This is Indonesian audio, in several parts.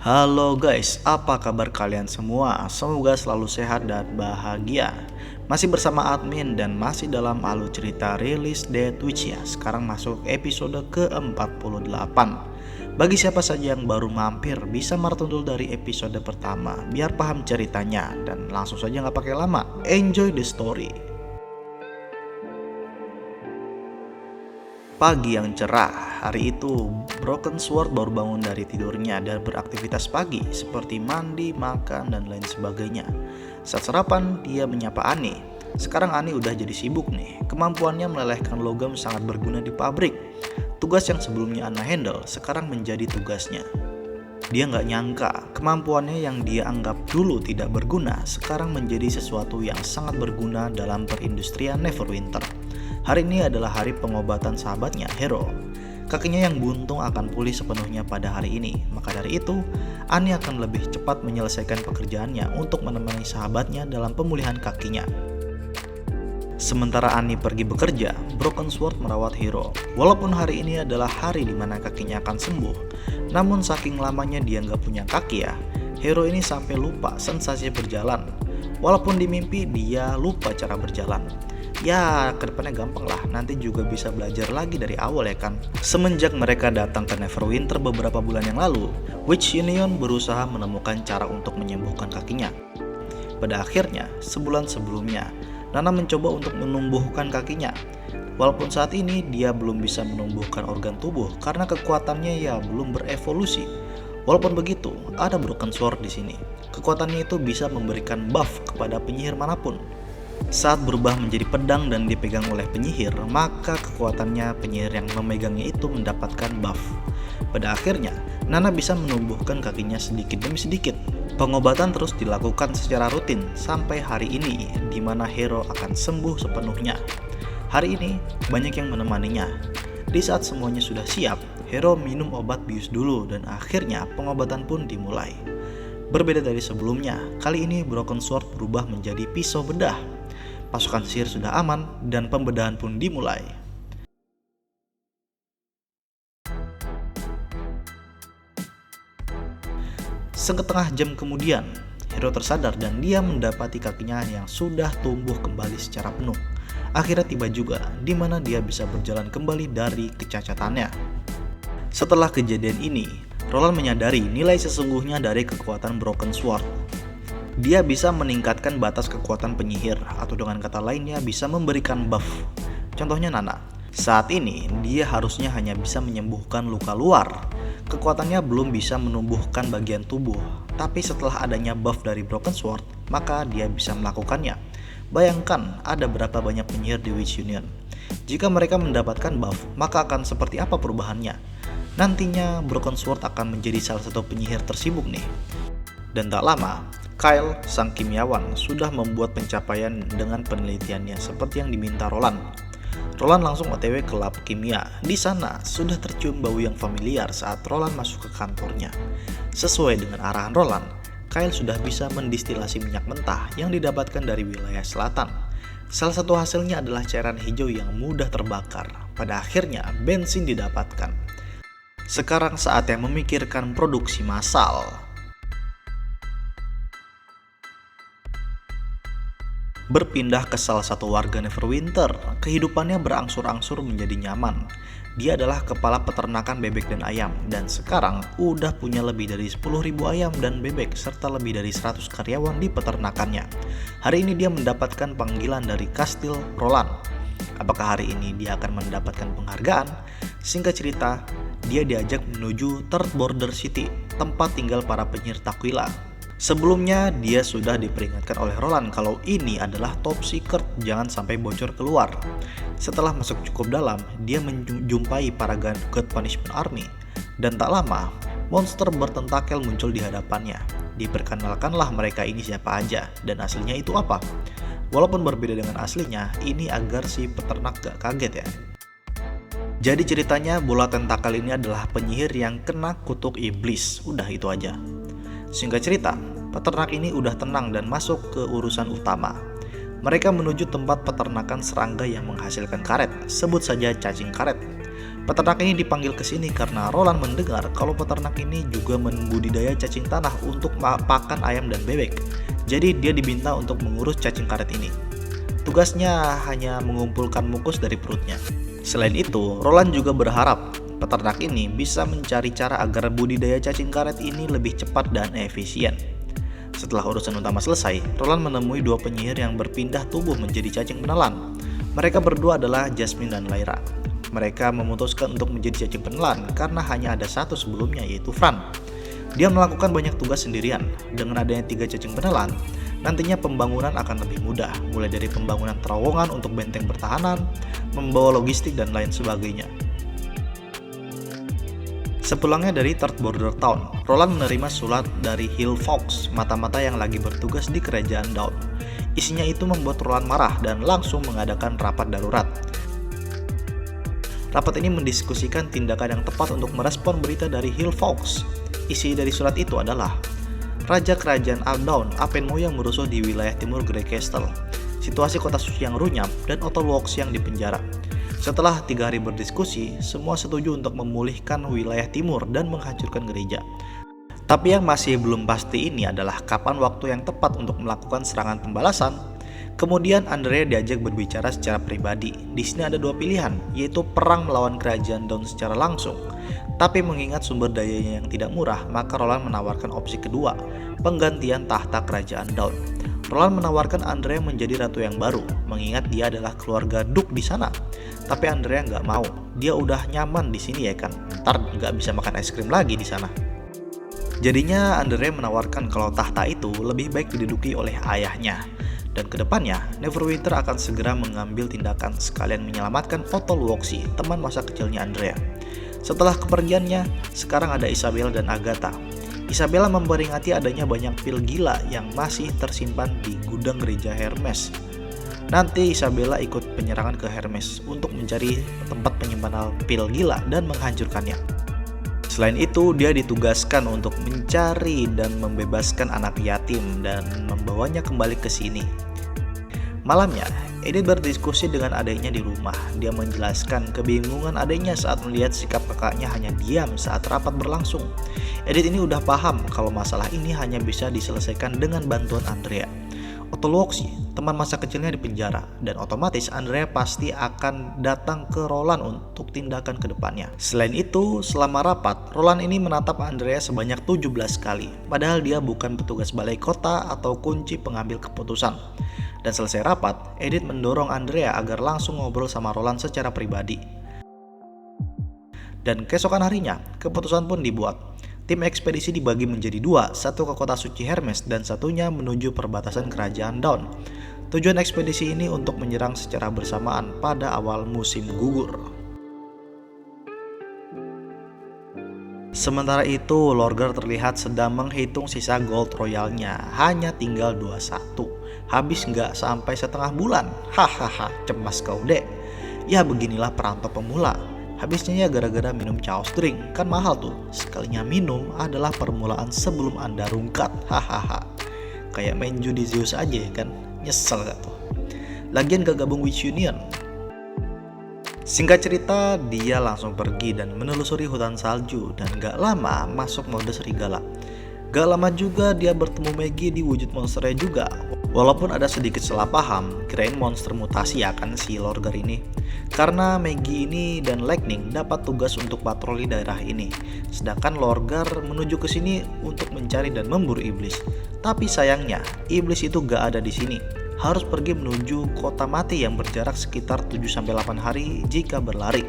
Halo guys, apa kabar kalian semua? Semoga selalu sehat dan bahagia. Masih bersama admin dan masih dalam alur cerita Release Date Witch ya. Sekarang masuk episode ke-48. Bagi siapa saja yang baru mampir, bisa maraton dulu dari episode pertama biar paham ceritanya. Dan langsung saja nggak pakai lama, enjoy the story. Pagi yang cerah, hari itu Broken Sword baru bangun dari tidurnya dan beraktivitas pagi seperti mandi, makan, dan lain sebagainya. Saat sarapan, dia menyapa Annie. Sekarang Annie udah jadi sibuk nih, kemampuannya melelehkan logam sangat berguna di pabrik. Tugas yang sebelumnya Anna handle, sekarang menjadi tugasnya. Dia nggak nyangka, kemampuannya yang dia anggap dulu tidak berguna, sekarang menjadi sesuatu yang sangat berguna dalam perindustrian Neverwinter. Hari ini adalah hari pengobatan sahabatnya, Hero. Kakinya yang buntung akan pulih sepenuhnya pada hari ini. Maka dari itu, Annie akan lebih cepat menyelesaikan pekerjaannya untuk menemani sahabatnya dalam pemulihan kakinya. Sementara Annie pergi bekerja, Broken Sword merawat Hero. Walaupun hari ini adalah hari di mana kakinya akan sembuh, namun saking lamanya dia nggak punya kaki ya, Hero ini sampai lupa sensasi berjalan. Walaupun di mimpi dia lupa cara berjalan. Ya, kedepannya gampang lah, nanti juga bisa belajar lagi dari awal ya kan. Semenjak mereka datang ke Neverwinter beberapa bulan yang lalu, Witch Union berusaha menemukan cara untuk menyembuhkan kakinya. Pada akhirnya, sebulan sebelumnya, Nana mencoba untuk menumbuhkan kakinya. Walaupun saat ini dia belum bisa menumbuhkan organ tubuh karena kekuatannya ya belum berevolusi. Walaupun begitu, ada Broken Sword di sini. Kekuatannya itu bisa memberikan buff kepada penyihir manapun. Saat berubah menjadi pedang dan dipegang oleh penyihir, maka kekuatannya penyihir yang memegangnya itu mendapatkan buff. Pada akhirnya, Nana bisa menumbuhkan kakinya sedikit demi sedikit. Pengobatan terus dilakukan secara rutin sampai hari ini, di mana Hero akan sembuh sepenuhnya. Hari ini, banyak yang menemaninya. Di saat semuanya sudah siap, Hero minum obat bius dulu dan akhirnya pengobatan pun dimulai. Berbeda dari sebelumnya, kali ini Broken Sword berubah menjadi pisau bedah. Pasukan sihir sudah aman dan pembedahan pun dimulai. Setengah jam kemudian, Hero tersadar dan dia mendapati kakinya yang sudah tumbuh kembali secara penuh. Akhirnya tiba juga di mana dia bisa berjalan kembali dari kecacatannya. Setelah kejadian ini, Roland menyadari nilai sesungguhnya dari kekuatan Broken Sword. Dia bisa meningkatkan batas kekuatan penyihir, atau dengan kata lainnya bisa memberikan buff. Contohnya Nana. Saat ini, dia harusnya hanya bisa menyembuhkan luka luar. Kekuatannya belum bisa menumbuhkan bagian tubuh. Tapi setelah adanya buff dari Broken Sword, maka dia bisa melakukannya. Bayangkan ada berapa banyak penyihir di Witch Union. Jika mereka mendapatkan buff, maka akan seperti apa perubahannya? Nantinya Broken Sword akan menjadi salah satu penyihir tersibuk nih. Dan tak lama, Kyle, sang kimiawan, sudah membuat pencapaian dengan penelitiannya seperti yang diminta Roland. Roland langsung OTW ke lab kimia. Di sana sudah tercium bau yang familiar saat Roland masuk ke kantornya. Sesuai dengan arahan Roland, Kyle sudah bisa mendistilasi minyak mentah yang didapatkan dari wilayah selatan. Salah satu hasilnya adalah cairan hijau yang mudah terbakar. Pada akhirnya, bensin didapatkan. Sekarang saatnya memikirkan produksi massal. Berpindah ke salah satu warga Neverwinter, kehidupannya berangsur-angsur menjadi nyaman. Dia adalah kepala peternakan bebek dan ayam, dan sekarang udah punya lebih dari 10.000 ayam dan bebek, serta lebih dari 100 karyawan di peternakannya. Hari ini dia mendapatkan panggilan dari Kastil Roland. Apakah hari ini dia akan mendapatkan penghargaan? Singkat cerita, dia diajak menuju Third Border City, tempat tinggal para penyihir Takwila. Sebelumnya dia sudah diperingatkan oleh Roland kalau ini adalah top secret, jangan sampai bocor keluar. Setelah masuk cukup dalam, dia menjumpai para God Punishment Army. Dan tak lama, monster bertentakel muncul di hadapannya. Diperkenalkanlah mereka ini siapa aja, dan aslinya itu apa. Walaupun berbeda dengan aslinya, ini agar si peternak gak kaget ya. Jadi ceritanya bola tentakel ini adalah penyihir yang kena kutuk iblis, udah itu aja. Singkat cerita, peternak ini udah tenang dan masuk ke urusan utama. Mereka menuju tempat peternakan serangga yang menghasilkan karet, sebut saja cacing karet. Peternak ini dipanggil ke sini karena Roland mendengar kalau peternak ini juga membudidaya cacing tanah untuk pakan ayam dan bebek. Jadi dia diminta untuk mengurus cacing karet ini. Tugasnya hanya mengumpulkan mukus dari perutnya. Selain itu, Roland juga berharap peternak ini bisa mencari cara agar budidaya cacing karet ini lebih cepat dan efisien. Setelah urusan utama selesai, Roland menemui dua penyihir yang berpindah tubuh menjadi cacing penelan. Mereka berdua adalah Jasmine dan Lyra. Mereka memutuskan untuk menjadi cacing penelan karena hanya ada satu sebelumnya, yaitu Fran. Dia melakukan banyak tugas sendirian. Dengan adanya 3 cacing penelan, nantinya pembangunan akan lebih mudah, mulai dari pembangunan terowongan untuk benteng pertahanan, membawa logistik dan lain sebagainya. Sepulangnya dari Third Border Town, Roland menerima surat dari Hill Fox, mata-mata yang lagi bertugas di kerajaan Dawn. Isinya itu membuat Roland marah dan langsung mengadakan rapat darurat. Rapat ini mendiskusikan tindakan yang tepat untuk merespon berita dari Hill Fox. Isi dari surat itu adalah Raja Kerajaan Dawn, Apenmo yang merusuh di wilayah timur Grey Castle, situasi kota suci yang runyam, dan Otolwox yang dipenjara. Setelah 3 hari berdiskusi, semua setuju untuk memulihkan wilayah timur dan menghancurkan gereja. Tapi yang masih belum pasti ini adalah kapan waktu yang tepat untuk melakukan serangan pembalasan. Kemudian Andrea diajak berbicara secara pribadi. Di sini ada 2 pilihan, yaitu perang melawan kerajaan Dawn secara langsung. Tapi mengingat sumber dayanya yang tidak murah, maka Roland menawarkan opsi kedua, penggantian tahta kerajaan Dawn. Roland menawarkan Andrea menjadi ratu yang baru, mengingat dia adalah keluarga Duke di sana. Tapi Andrea nggak mau, dia udah nyaman di sini ya kan, ntar nggak bisa makan es krim lagi di sana. Jadinya Andrea menawarkan kalau tahta itu lebih baik diduduki oleh ayahnya. Dan kedepannya, Neverwinter akan segera mengambil tindakan sekalian menyelamatkan Otolwoxi, teman masa kecilnya Andrea. Setelah kepergiannya, sekarang ada Isabella dan Agatha. Isabella memperingati adanya banyak pil gila yang masih tersimpan di gudang gereja Hermes. Nanti Isabella ikut penyerangan ke Hermes untuk mencari tempat penyimpanan pil gila dan menghancurkannya. Selain itu, dia ditugaskan untuk mencari dan membebaskan anak yatim dan membawanya kembali ke sini. Malamnya, Edith berdiskusi dengan adiknya di rumah. Dia menjelaskan kebingungan adiknya saat melihat sikap kakaknya hanya diam saat rapat berlangsung. Edith ini udah paham kalau masalah ini hanya bisa diselesaikan dengan bantuan Andrea. Otolwoxi, teman masa kecilnya di penjara, dan otomatis Andrea pasti akan datang ke Roland untuk tindakan ke depannya. Selain itu, selama rapat, Roland ini menatap Andrea sebanyak 17 kali, padahal dia bukan petugas balai kota atau kunci pengambil keputusan. Dan selesai rapat, Edith mendorong Andrea agar langsung ngobrol sama Roland secara pribadi. Dan keesokan harinya, keputusan pun dibuat. Tim ekspedisi dibagi menjadi 2, satu ke kota suci Hermes dan satunya menuju perbatasan kerajaan Dawn. Tujuan ekspedisi ini untuk menyerang secara bersamaan pada awal musim gugur. Sementara itu, Lorgar terlihat sedang menghitung sisa gold royalnya. Hanya tinggal 21. Habis nggak sampai setengah bulan. Hahaha, cemas kau dek. Ya beginilah perantau pemula. Habisnya ya gara-gara minum chaos drink. Kan mahal tuh. Sekalinya minum adalah permulaan sebelum Anda rungkat. Hahaha. Kayak main judi Zeus aja kan. Nyesel gak tuh. Lagian gak gabung Witch Union. Singkat cerita, dia langsung pergi dan menelusuri hutan salju dan gak lama masuk mode serigala. Gak lama juga dia bertemu Maggie di wujud monsternya juga. Walaupun ada sedikit salah paham, kirain monster mutasi akan si Lorgar ini. Karena Maggie ini dan Lightning dapat tugas untuk patroli daerah ini. Sedangkan Lorgar menuju ke sini untuk mencari dan memburu iblis. Tapi sayangnya, iblis itu gak ada di sini. Harus pergi menuju kota mati yang berjarak sekitar 7-8 hari jika berlari.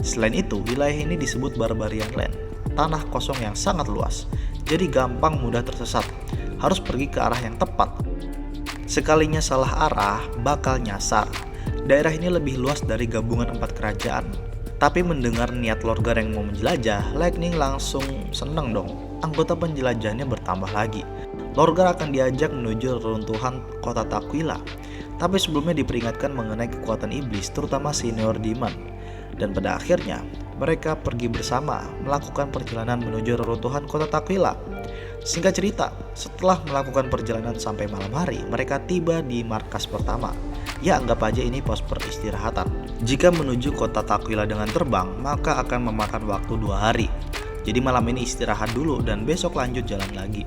Selain itu, wilayah ini disebut Barbarian Land, tanah kosong yang sangat luas, jadi gampang mudah tersesat. Harus pergi ke arah yang tepat. Sekalinya salah arah, bakal nyasar. Daerah ini lebih luas dari gabungan 4 kerajaan. Tapi mendengar niat Lorgar yang mau menjelajah, Lightning langsung seneng dong. Anggota penjelajahnya bertambah lagi. Lorgar akan diajak menuju reruntuhan kota Taquilla, tapi sebelumnya diperingatkan mengenai kekuatan iblis, terutama senior Demon. Dan pada akhirnya, mereka pergi bersama melakukan perjalanan menuju reruntuhan kota Taquilla. Singkat cerita, setelah melakukan perjalanan sampai malam hari, mereka tiba di markas pertama. Ya, anggap aja ini pos peristirahatan. Jika menuju kota Takwila dengan terbang, maka akan memakan waktu 2 hari. Jadi malam ini istirahat dulu dan besok lanjut jalan lagi.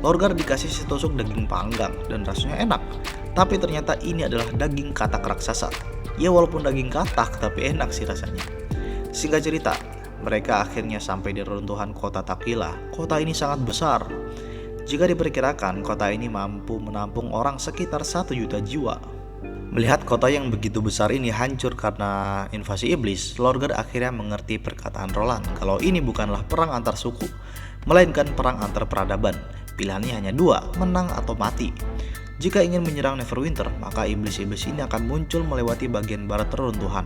Lorgar dikasih setusuk daging panggang dan rasanya enak. Tapi ternyata ini adalah daging katak raksasa. Ya walaupun daging katak tapi enak sih rasanya. Singkat cerita, mereka akhirnya sampai di reruntuhan kota Takwila. Kota ini sangat besar. Jika diperkirakan, kota ini mampu menampung orang sekitar 1 juta jiwa. Melihat kota yang begitu besar ini hancur karena invasi iblis, Lorgar akhirnya mengerti perkataan Roland kalau ini bukanlah perang antar suku, melainkan perang antar peradaban. Pilihannya hanya 2, menang atau mati. Jika ingin menyerang Neverwinter, maka iblis-iblis ini akan muncul melewati bagian barat reruntuhan.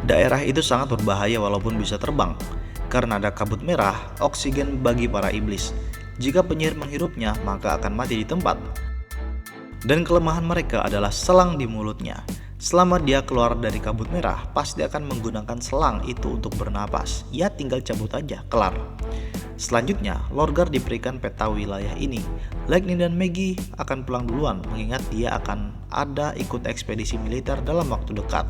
Daerah itu sangat berbahaya walaupun bisa terbang, karena ada kabut merah, oksigen bagi para iblis. Jika penyihir menghirupnya, maka akan mati di tempat. Dan kelemahan mereka adalah selang di mulutnya. Selama dia keluar dari kabut merah, pasti akan menggunakan selang itu untuk bernapas. Ya tinggal cabut aja, kelar. Selanjutnya, Lorgar diberikan peta wilayah ini. Lightning dan Maggie akan pulang duluan, mengingat dia akan ada ikut ekspedisi militer dalam waktu dekat.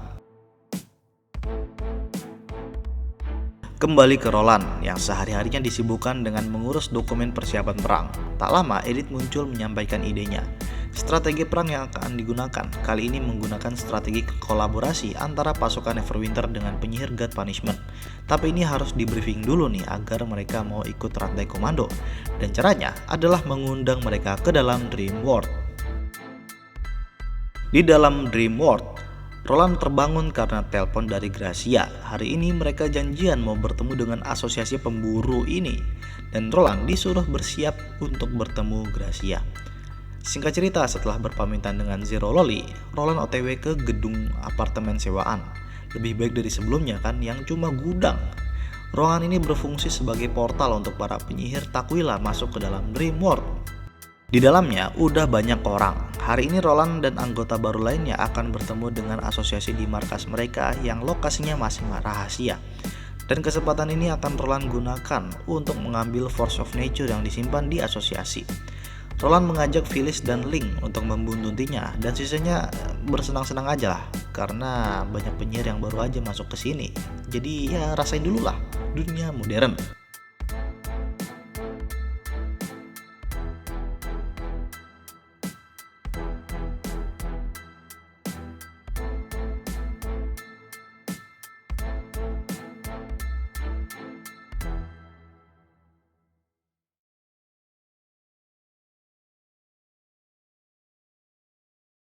Kembali ke Roland yang sehari-harinya disibukkan dengan mengurus dokumen persiapan perang. Tak lama, Edith muncul menyampaikan idenya. Strategi perang yang akan digunakan kali ini menggunakan strategi kolaborasi antara pasukan Neverwinter dengan penyihir God Punishment. Tapi ini harus di briefing dulu nih agar mereka mau ikut rantai komando. Dan caranya adalah mengundang mereka ke dalam Dream World. Di dalam Dream World, Roland terbangun karena telepon dari Gracia. Hari ini mereka janjian mau bertemu dengan asosiasi pemburu ini. Dan Roland disuruh bersiap untuk bertemu Gracia. Singkat cerita, setelah berpamitan dengan Zero Loli, Roland OTW ke gedung apartemen sewaan. Lebih baik dari sebelumnya kan, yang cuma gudang. Ruangan ini berfungsi sebagai portal untuk para penyihir Takwila masuk ke dalam Dream World. Di dalamnya udah banyak orang. Hari ini Roland dan anggota baru lainnya akan bertemu dengan asosiasi di markas mereka yang lokasinya masih rahasia. Dan kesempatan ini akan Roland gunakan untuk mengambil Force of Nature yang disimpan di asosiasi. Roland mengajak Phyllis dan Link untuk membuntutinya dan sisanya bersenang-senang aja lah karena banyak penyihir yang baru aja masuk ke sini. Jadi ya rasain dulu lah dunia modern.